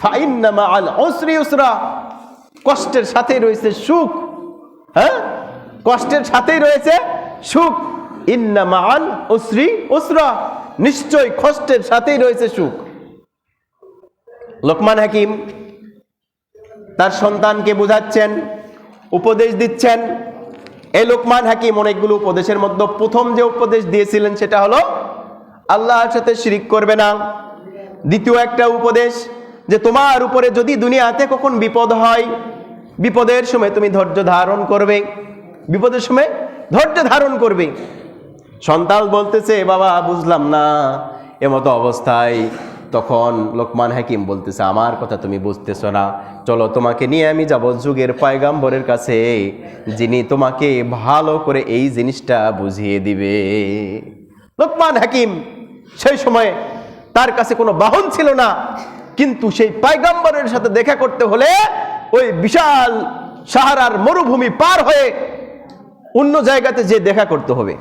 ফাইন্না মাআল উসরি ইউসরা, কষ্টের সাথে রয়েছে সুখ। হ্যাঁ, কষ্টের সাথেই রয়েছে সুখ। ইন্না মাআল উসরি ইউসরা, নিশ্চয় কষ্টের সাথেই রয়েছে সুখ। লোকমান হাকিম তার সন্তানকে বোঝাচ্ছেন, উপদেশ দিচ্ছেন। এই লোকমান হাকিম অনেকগুলো উপদেশের মধ্যে প্রথম যে উপদেশ দিয়েছিলেন সেটা হলো আল্লাহর সাথে শিরিক করবে না। দ্বিতীয় একটা উপদেশ যে তোমার উপরে যদি দুনিয়াতে কখন বিপদ হয়, বিপদের সময় তুমি ধৈর্য ধারণ করবে, বিপদের সময় ধৈর্য ধারণ করবে। সন্তান বলতেছে, বাবা বুঝলাম না এমতো অবস্থায়। তখন লোকমান হাকিম বলতেছে, আমার কথা তুমি বুঝতেছ না, চলো তোমাকে নিয়ে আমি যাব যুগের পয়গাম্বরের কাছে, যিনি তোমাকে ভালো করে এই জিনিসটা বুঝিয়ে দিবে। লোকমান হাকিম সেই সময় তার কাছে কোনো বাহন ছিল না, কিন্তু সেই পয়গাম্বরের সাথে দেখা করতে হলে ওই বিশাল সাহারার মরুভূমি পার হয়ে অন্য জায়গাতে যে দেখা করতে হবে।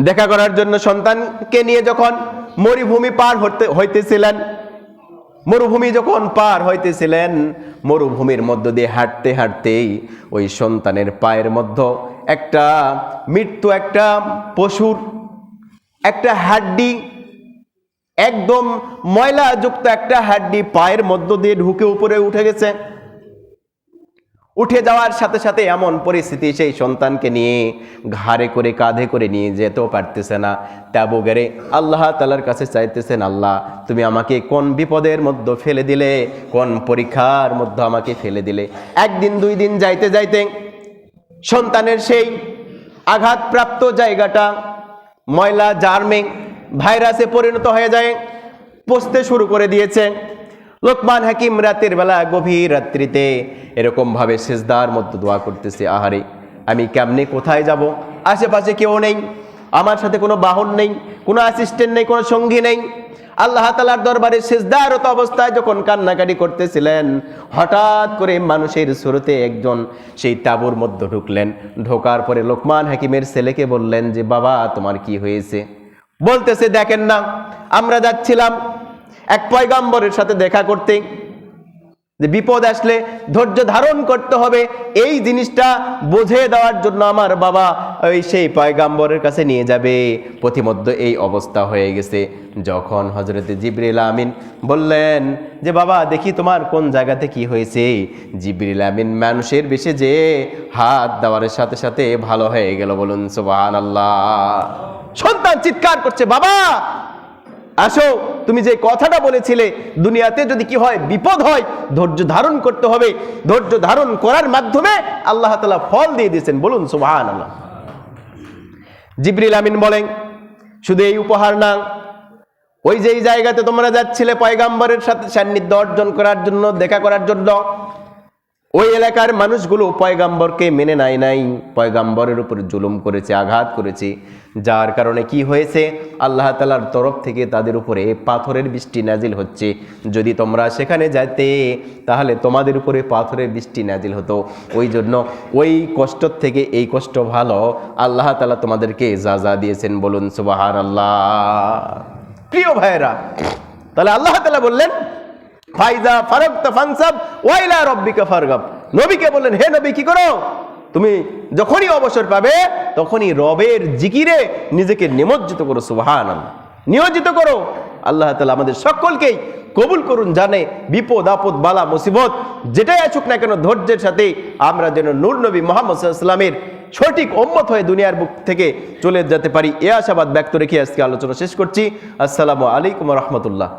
দেখা করার জন্য সন্তানকে নিয়ে যখন মরুভূমি পার হইতেছিলেন, মরুভূমি যখন পার হইতেছিলেন, মরুভূমির মধ্য দিয়ে হাঁটতে হাঁটতেই ওই সন্তানের পায়ের মধ্যে একটা মৃত্যু, একটা পশুর একটা হাড্ডি, একদম ময়লা যুক্ত একটা হাড্ডি পায়ের মধ্য দিয়ে ঢুকে উপরে উঠে গেছে। উঠে যাওয়ার সাথে সাথে এমন পরিস্থিতি, সেই সন্তানকে নিয়ে ঘাড়ে করে কাঁধে করে নিয়ে যেতেও পারতেছে না। তাবু গেড়ে আল্লাহ তাআলার কাছে চাইতেছেন, আল্লাহ তুমি আমাকে কোন বিপদের মধ্যে ফেলে দিলে, কোন পরীক্ষার মধ্যে আমাকে ফেলে দিলে। একদিন দুই দিন যাইতে যাইতে সন্তানের সেই আঘাতপ্রাপ্ত জায়গাটা ময়লা জার্মে ভাইরাসে পরিণত হয়ে যায়, পচতে শুরু করে দিয়েছে। লোকমান হাকিম রাতের বেলা গভীর রাত্রিতে এরকম ভাবে সিজদার মধ্যে দোয়া করতেছে, আহারে আমি কেমনে কোথায় যাব, আশেপাশে কেউ নেই, আমার সাথে কোনো বাহন নেই, কোনো অ্যাসিস্ট্যান্ট নেই, কোনো সঙ্গী নেই। আল্লাহ তাআলার দরবারে সিজদারত অবস্থায় যখন কান্নাকাটি করতেছিলেন, হঠাৎ করে মানুষের সুরতে একজন সেই তাঁবুর মধ্যে ঢুকলেন। ঢোকার পরে লোকমান হাকিমের ছেলেকে বললেন যে, বাবা তোমার কি হয়েছে? বলতেছে, দেখেন না, আমরা যাচ্ছিলাম এক পয়গাম্বরের সাথে দেখা করতে, যে বিপদ আসলে ধৈর্য ধারণ করতে হবে এই জিনিসটা বুঝিয়ে দেওয়ার জন্য আমার বাবা ওই সেই পয়গাম্বরের কাছে নিয়ে যাবে। প্রতিমধ্যে এই অবস্থা হয়ে গেছে। যখন হযরতে জিবরিল আমিন বললেন যে, বাবা দেখি তোমার কোন জায়গাতে কি হয়েছে, জিবরিল আমিন মানুষের বেশে যে হাত দেওয়ার সাথে সাথে ভালো হয়ে গেল। বলুন সুবহানাল্লাহ। সন্তান চিৎকার করছে, বাবা আসো, তুমি যে কথাটা বলেছিলে দুনিয়াতে যদি কি হয়, বিপদ হয়, ধৈর্য ধারণ করতে হবে, ধৈর্য ধারণ করার মাধ্যমে আল্লাহ তাআলা ফল দিয়ে দিয়েছেন। বলুন সুবহানাল্লাহ। জিবরিল আমিন বলেন, শুধু এই উপহার না, ওই যে জায়গাতে তোমরা যাচ্ছিলে পয়গাম্বরের সাথে সান্নিধ্য অর্জন করার জন্য, দেখা করার জন্য, ওই এলাকার মানুষগুলো পয়গাম্বরকে মেনে নেয় নাই, পয়গাম্বরের উপর জুলুম করেছে, আঘাত করেছে। যার কারণে কি হয়েছে, আল্লাহ তাআলার তরফ থেকে তাদের উপরে পাথরের বৃষ্টি নাজিল হচ্ছে। যদি তোমরা সেখানে যাইতে তাহলে তোমাদের উপরে পাথরের বৃষ্টি নাজিল হতো। ওই জন্য ওই কষ্ট থেকে এই কষ্ট ভালো, আল্লাহ তাআলা তোমাদেরকে যা দিয়েছেন। বলুন সুবহানাল্লাহ। প্রিয় ভাইয়েরা, তাহলে আল্লাহ তাআলা বললেন, ফাইজা ফারাগতা ফানসাব ওয়া ইলা রাব্বিকা ফারগাব। নবীকে বললেন, হে নবী কি করো, তুমি যখনই অবসর পাবে তখনই রবের জিকিরে নিজেকে নিমজ্জিত করো। সুবহানাল্লাহ, নিয়োজিত করো। আল্লাহ তাআলা আমাদের সকলকেই কবুল করুন। জানে বিপদ আপদ বালা মুসিবত যেটাই আসুক না কেন, ধৈর্যের সাথে আমরা যেন নূর নবী মুহাম্মদ সাল্লাল্লাহু আলাইহি ওয়াসাল্লামের সঠিক উম্মত হয়ে দুনিয়ার বুক থেকে চলে যেতে পারি, এ আশাবাদ ব্যক্ত রেখে আজকে আলোচনা শেষ করছি। আসসালামু আলাইকুম ওয়া রাহমাতুল্লাহ।